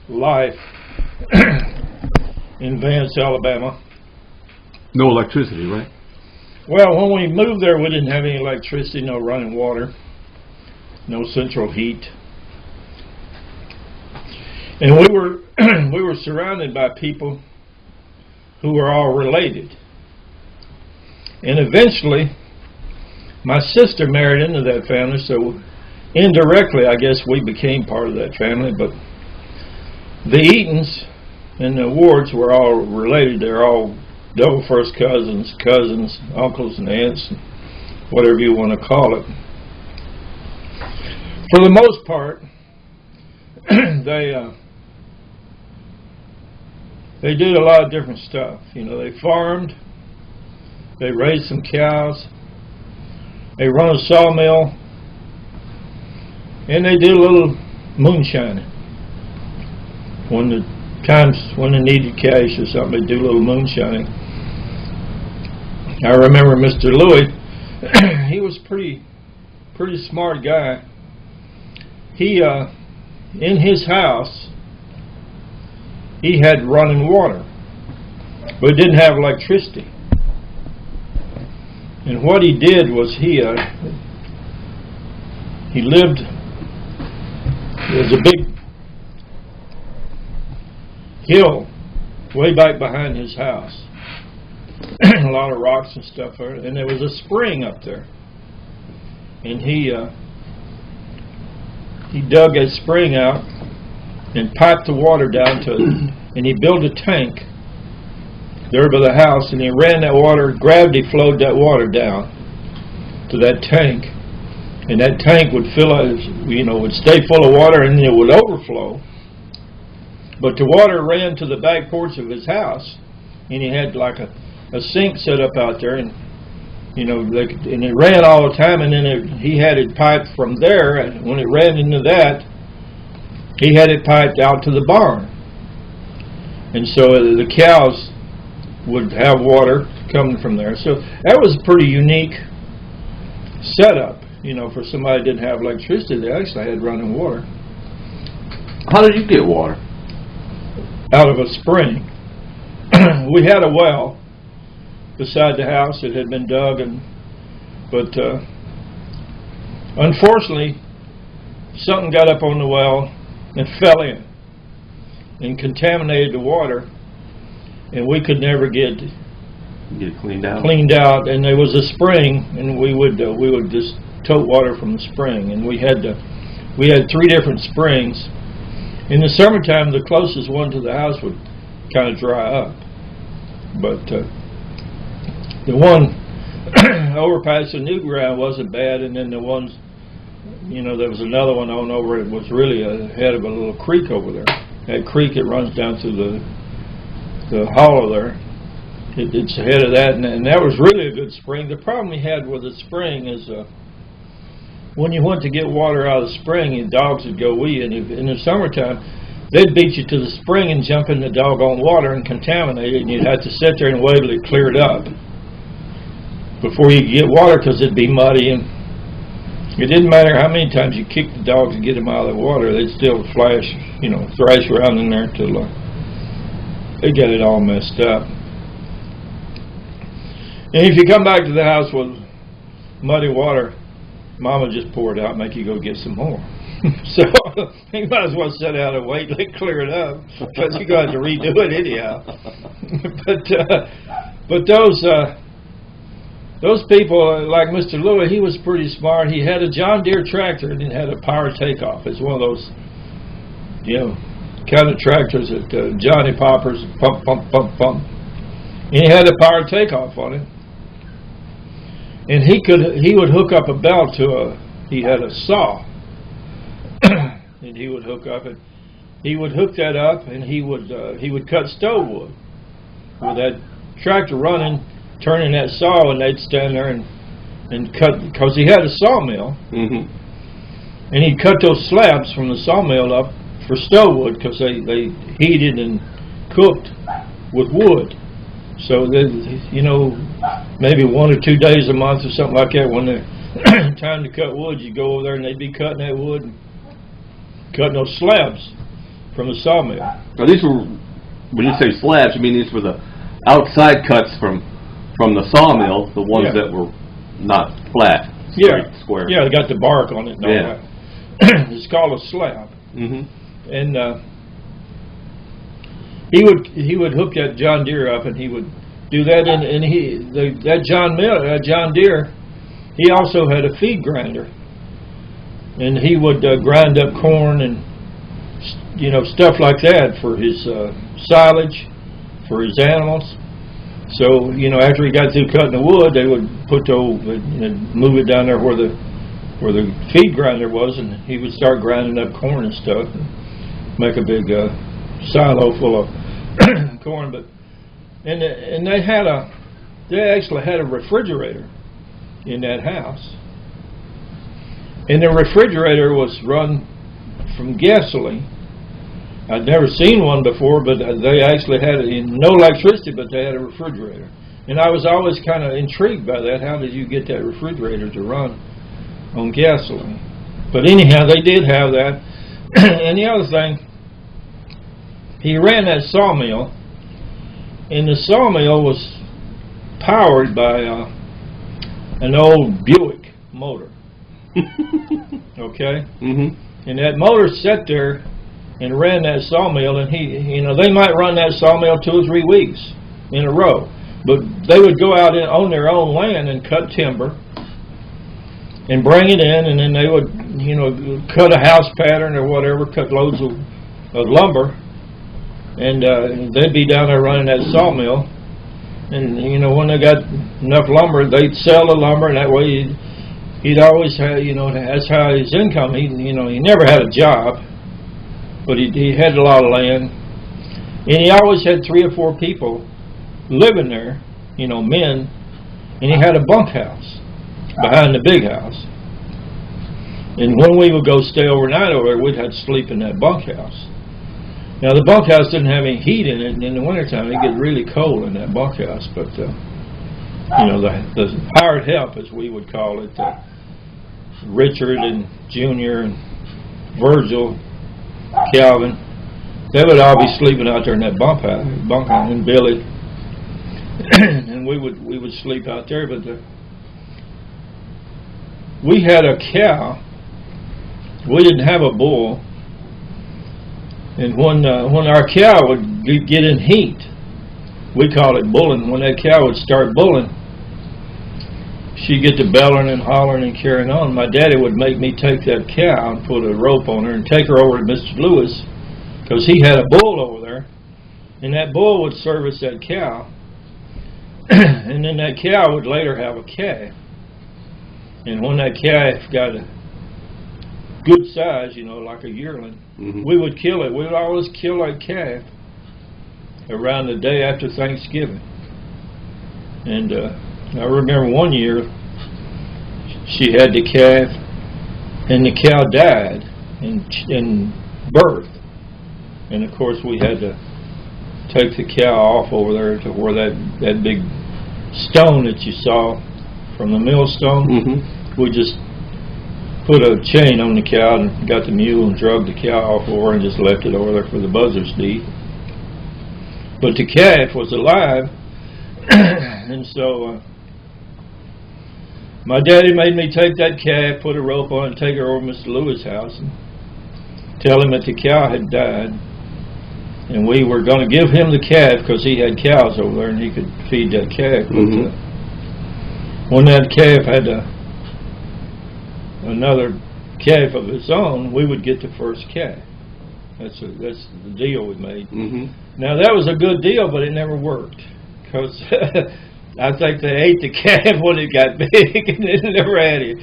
life in Vance, Alabama. No electricity, right? Well, when we moved there, we didn't have any electricity, no running water, no central heat. And we were we were surrounded by people who were all related. And eventually, my sister married into that family, so indirectly, I guess we became part of that family. But the Eatons and the Wards were all related. They're all double first cousins, uncles and aunts, whatever you want to call it. For the most part, they did a lot of different stuff. You know, they farmed, they raised some cows, they run a sawmill, and they did a little moonshining. When they needed cash or something, they do a little moonshining. I remember Mr. Louis. He was pretty smart guy. He in his house he had running water, but didn't have electricity. And what he did was he lived. There's a big hill way back behind his house. A lot of rocks and stuff there, and there was a spring up there. And he dug that spring out and piped the water down to it, and he built a tank there by the house, and he ran that water, gravity flowed that water down to that tank, and that tank would would stay full of water, and it would overflow. But the water ran to the back porch of his house, and he had like a sink set up out there, and and it ran all the time, and then he had it piped from there, and when it ran into that, he had it piped out to the barn. And so the cows would have water coming from there. So that was a pretty unique setup, for somebody that didn't have electricity. They actually had running water. How did you get water? Out of a spring. We had a well beside the house. It had been dug, but unfortunately, something got up on the well and fell in and contaminated the water, and we could never get it cleaned out. And there was a spring, and we would just tote water from the spring, and we had 3 different springs. In the summertime, the closest one to the house would kind of dry up, but the one over past the new ground wasn't bad, and then the ones, there was another one on over. It was really ahead of a little creek over there. That creek, it runs down through the hollow there. It's ahead of that, and that was really a good spring. The problem we had with the spring is when you went to get water out of the spring, your dogs would go wee, and in the summertime, they'd beat you to the spring and jump in the doggone water and contaminate it, and you'd have to sit there and wait till it cleared up before you could get water, because it'd be muddy, and it didn't matter how many times you kicked the dogs to get them out of the water, they'd still thrash around in there till they get it all messed up. And if you come back to the house with muddy water, Mama just pour it out and make you go get some more. So you might as well sit out and wait till it clear it up, because you're going to have to redo it anyhow. But those people, like Mr. Louis, he was pretty smart. He had a John Deere tractor, and it had a power takeoff. It's one of those, kind of tractors that Johnny Poppers pump, pump, pump, pump. And he had a power takeoff on it. And he would hook up a belt he had a saw, and he would hook up, and he would hook that up, and he would cut stove wood with that tractor running, turning that saw, and they'd stand there and cut, because he had a sawmill, and he'd cut those slabs from the sawmill up for stove wood, because they heated and cooked with wood. So maybe 1 or 2 days a month or something like that, when the time to cut wood, you go over there and they'd be cutting that wood and cutting those slabs. from the sawmill. Now these were, when you say slabs, you mean these were the outside cuts from the sawmill, the ones that were not flat, straight, square. Yeah, they got the bark on it and all that. It's called a slab. And he would hook that John Deere up, and he would do that. And that John Deere, he also had a feed grinder, and he would grind up corn and stuff like that for his silage, for his animals. So after he got through cutting the wood, they would move it down there where the feed grinder was, and he would start grinding up corn and stuff, and make a big silo full of corn. But and they actually had a refrigerator in that house, and the refrigerator was run from gasoline. I'd never seen one before, but they actually had no electricity, but they had a refrigerator. And I was always kind of intrigued by that. How did you get that refrigerator to run on gasoline? But anyhow, they did have that. And the other thing, he ran that sawmill, and the sawmill was powered by an old Buick motor. Okay? And that motor sat there and ran that sawmill, and they might run that sawmill 2 or 3 weeks in a row, but they would go out on their own land and cut timber and bring it in, and then they would cut a house pattern or whatever, cut loads of lumber, and they'd be down there running that sawmill, and when they got enough lumber, they'd sell the lumber, and that way he'd always have, that's how his income. He never had a job, but he had a lot of land, and he always had 3 or 4 people living there, men, and he had a bunkhouse behind the big house. And when we would go stay overnight over there, we'd have to sleep in that bunkhouse. Now, the bunkhouse didn't have any heat in it, and in the wintertime it'd get really cold in that bunkhouse, but the hired help, as we would call it, Richard and Junior and Virgil, Calvin, they would all be sleeping out there in that bunkhouse, and Billy, and we would sleep out there. But we had a cow. We didn't have a bull, and when our cow would get in heat, we called it bulling. When that cow would start bulling, she'd get to bellowing and hollering and carrying on. My daddy would make me take that cow and put a rope on her and take her over to Mr. Lewis, because he had a bull over there, and that bull would service that cow, and then that cow would later have a calf. And when that calf got a good size, like a yearling, we would kill it. We would always kill that calf around the day after Thanksgiving. And I remember one year she had the calf, and the cow died in birth. And of course we had to take the cow off over there to where that big stone that you saw from the millstone. We just put a chain on the cow and got the mule and drug the cow off over and just left it over there for the buzzards to eat. But the calf was alive, and so my daddy made me take that calf, put a rope on it, and take her over to Mr. Lewis' house and tell him that the cow had died. And we were going to give him the calf because he had cows over there and he could feed that calf. But when that calf had another calf of its own, we would get the first calf. That's the deal we made. Now that was a good deal, but it never worked, because I think they ate the calf when it got big, and it never had it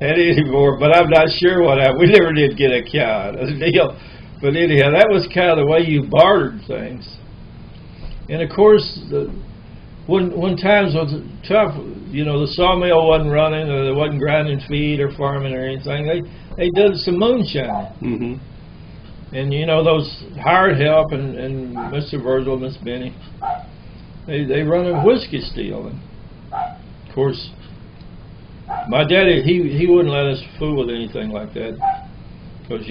anymore. But I'm not sure what happened. We never did get a cow out of the deal. But anyhow, that was kind of the way you bartered things. And of course, when times was tough, the sawmill wasn't running, or they wasn't grinding feed or farming or anything. They did some moonshine. And those hired help and Mr. Virgil, Miss Benny, they run a whiskey still. And of course, my daddy, he wouldn't let us fool with anything like that, because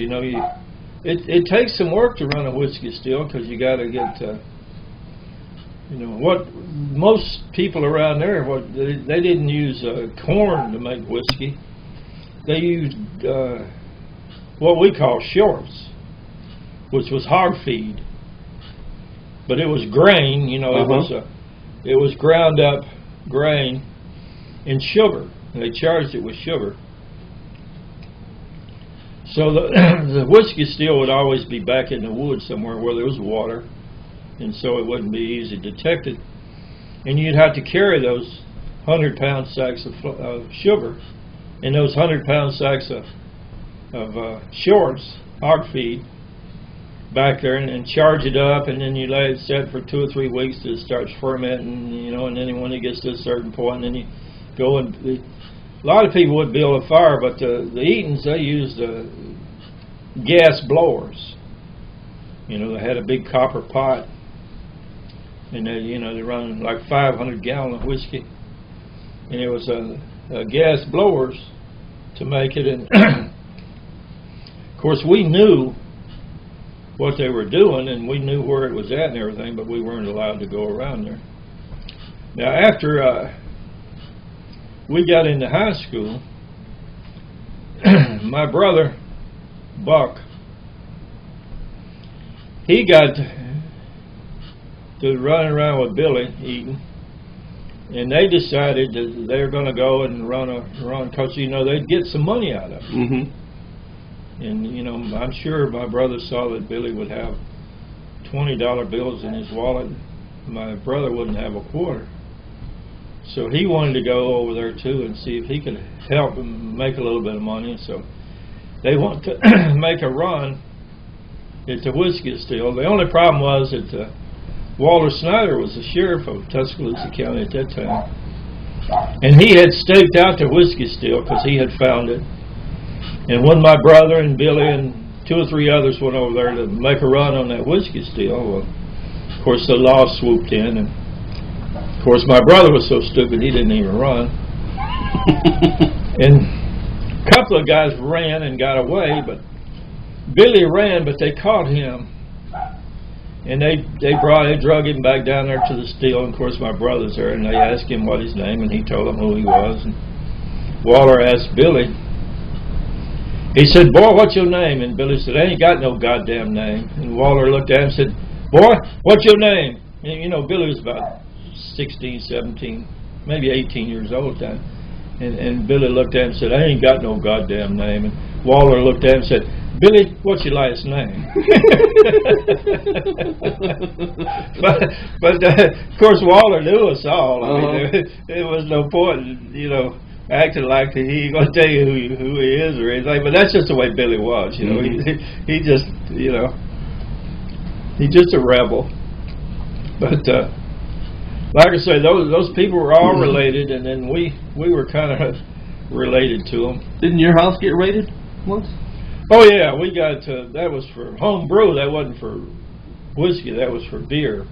it takes some work to run a whiskey still, because you got to get, you know, what most people around there, they didn't use corn to make whiskey. They used what we call shorts, which was hog feed, but it was grain. You know, it was ground up grain and sugar. And they charged it with sugar. So the whiskey still would always be back in the woods somewhere where there was water, and so it wouldn't be easy detected. And you'd have to carry those 100-pound sacks of sugar and those 100-pound sacks of shorts, hog feed, back there, and charge it up, and then you let it set for 2 or 3 weeks till it starts fermenting, you know, and then when it gets to a certain point, then you go and... A lot of people would build a fire, but the Eatons, they used gas blowers. You know, they had a big copper pot, and they, you know, they run like 500 gallons of whiskey, and it was gas blowers to make it. And of course, we knew what they were doing, and we knew where it was at and everything, but we weren't allowed to go around there. Now, after we got into high school, my brother, Buck, he got to running around with Billy Eaton, and they decided that they were going to go and run, because, you know, they'd get some money out of it. Mm-hmm. And, you know, I'm sure my brother saw that Billy would have $20 bills in his wallet. My brother wouldn't have a quarter. So he wanted to go over there too and see if he could help him make a little bit of money. So they wanted to make a run at the whiskey still. The only problem was that Walter Snyder was the sheriff of Tuscaloosa County at that time. And he had staked out the whiskey still because he had found it. And when my brother and Billy and 2 or 3 others went over there to make a run on that whiskey still, well, of course the law swooped in, and of course my brother was so stupid he didn't even run. And a couple of guys ran and got away, but Billy ran, but they caught him, and they drug him back down there to the still. And of course my brother's there, and they asked him what his name, and he told them who he was. And Walter asked Billy. He said, "Boy, what's your name?" And Billy said, "I ain't got no goddamn name." And Walter looked at him and said, "Boy, what's your name?" And, you know, Billy was about 16, 17, maybe 18 years old then. And Billy looked at him and said, "I ain't got no goddamn name." And Walter looked at him and said, "Billy, what's your last name?" but of course, Walter knew us all. I mean, there was no point, you know, acting like he ain't gonna tell you who he is or anything. But that's just the way Billy was, you know. He just, you know, he's just a rebel. But like I say, those people were all related, and then we were kind of related to them. Didn't your house get raided once? Oh yeah, we got that was for home brew. That wasn't for whiskey. That was for beer.